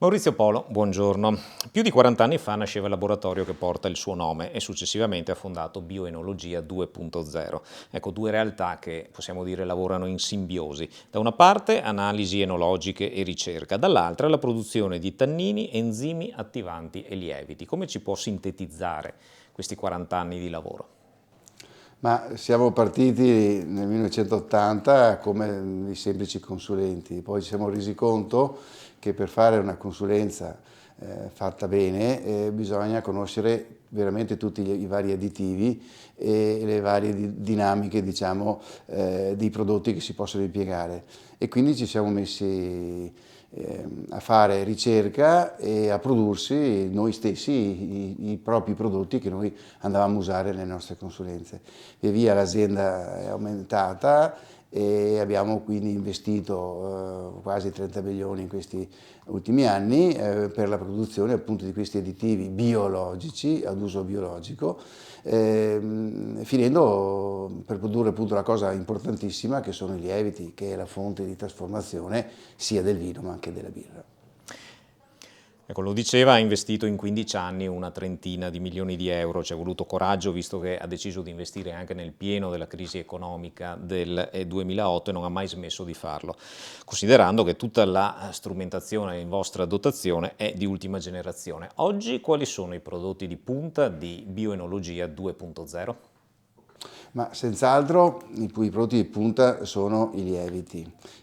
Maurizio Polo, buongiorno. Più di 40 anni fa nasceva il laboratorio che porta il suo nome e successivamente ha fondato Bioenologia 2.0. Ecco, due realtà che possiamo dire lavorano in simbiosi. Da una parte analisi enologiche e ricerca, dall'altra la produzione di tannini, enzimi, attivanti e lieviti. Come ci può sintetizzare questi 40 anni di lavoro? Ma siamo partiti nel 1980 come dei semplici consulenti, poi ci siamo resi conto che per fare una consulenza fatta bene bisogna conoscere veramente tutti i vari additivi e le varie dinamiche, diciamo, dei prodotti che si possono impiegare. E quindi ci siamo messi a fare ricerca e a prodursi noi stessi i propri prodotti che noi andavamo a usare nelle nostre consulenze. Via via l'azienda è aumentata e abbiamo quindi investito quasi 30 milioni in questi ultimi anni per la produzione appunto di questi additivi biologici ad uso biologico, finendo per produrre appunto la cosa importantissima che sono i lieviti, che è la fonte di trasformazione sia del vino ma anche della birra. Ecco, lo diceva, ha investito in 15 anni una trentina di milioni di euro, ci è voluto coraggio visto che ha deciso di investire anche nel pieno della crisi economica del 2008 e non ha mai smesso di farlo, considerando che tutta la strumentazione in vostra dotazione è di ultima generazione. Oggi quali sono i prodotti di punta di Bioenologia 2.0? Ma senz'altro i prodotti di punta sono i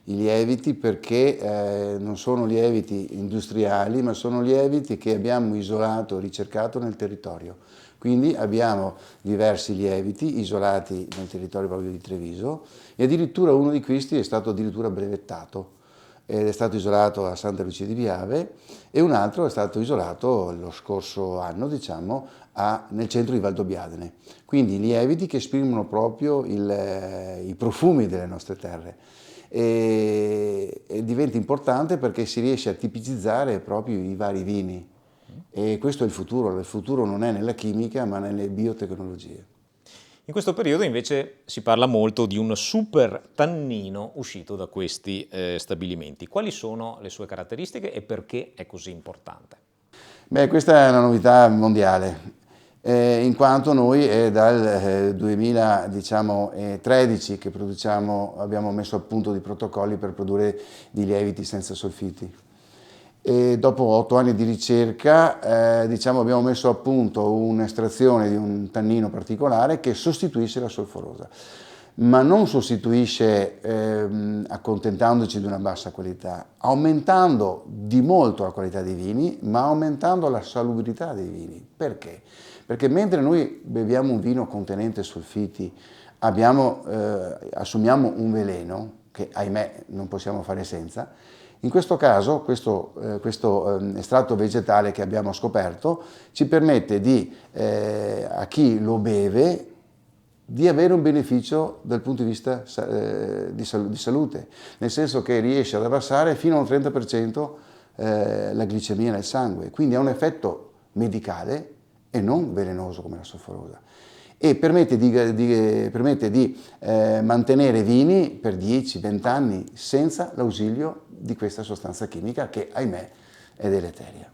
lieviti perché non sono lieviti industriali ma sono lieviti che abbiamo isolato, ricercato nel territorio. Quindi abbiamo diversi lieviti isolati nel territorio proprio di Treviso e addirittura uno di questi è stato addirittura brevettato ed è stato isolato a Santa Lucia di Piave e un altro è stato isolato lo scorso anno, diciamo, nel centro di Valdobbiadene. Quindi lieviti che esprimono proprio i profumi delle nostre terre. E diventa importante perché si riesce a tipicizzare proprio i vari vini. E questo è il futuro non è nella chimica ma nelle biotecnologie. In questo periodo invece si parla molto di un super tannino uscito da questi stabilimenti. Quali sono le sue caratteristiche e perché è così importante? Beh, questa è una novità mondiale, in quanto noi è dal 2013 che abbiamo messo a punto dei protocolli per produrre dei lieviti senza solfiti. E dopo 8 anni di ricerca abbiamo messo a punto un'estrazione di un tannino particolare che sostituisce la solforosa, ma non sostituisce accontentandoci di una bassa qualità, aumentando di molto la qualità dei vini, ma aumentando la salubrità dei vini. Perché? Perché mentre noi beviamo un vino contenente solfiti, assumiamo un veleno, che ahimè non possiamo fare senza. In questo caso questo estratto vegetale che abbiamo scoperto ci permette a chi lo beve di avere un beneficio dal punto di vista di salute, nel senso che riesce ad abbassare fino a un 30% la glicemia nel sangue, quindi ha un effetto medicale e non velenoso come la solforosa. E permette di mantenere vini per 10-20 anni senza l'ausilio di questa sostanza chimica che, ahimè, è deleteria.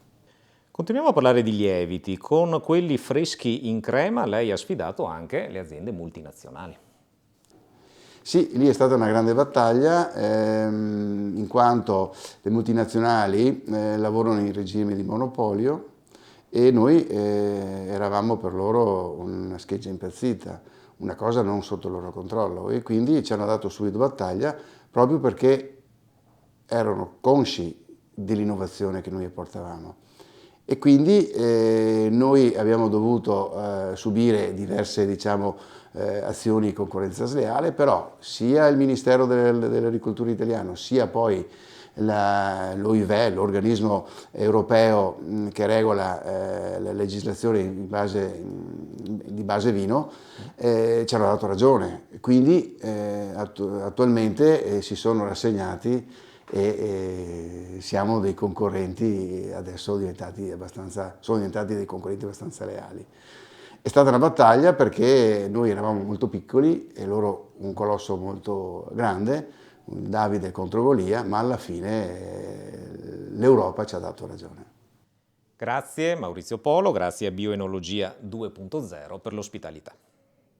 Continuiamo a parlare di lieviti. Con quelli freschi in crema lei ha sfidato anche le aziende multinazionali. Sì, lì è stata una grande battaglia in quanto le multinazionali lavorano in regime di monopolio e noi eravamo per loro una scheggia impazzita, una cosa non sotto il loro controllo e quindi ci hanno dato subito battaglia proprio perché erano consci dell'innovazione che noi portavamo. E quindi noi abbiamo dovuto subire diverse azioni di concorrenza sleale, però sia il Ministero dell'Agricoltura italiano, sia poi l'OIVE, l'organismo europeo che regola la legislazione di base vino, ci hanno dato ragione. Quindi attualmente si sono rassegnati e siamo dei concorrenti, adesso sono diventati dei concorrenti abbastanza leali. È stata una battaglia perché noi eravamo molto piccoli e loro un colosso molto grande, un Davide contro Golia, ma alla fine l'Europa ci ha dato ragione. Grazie Maurizio Polo, grazie a Bioenologia 2.0 per l'ospitalità.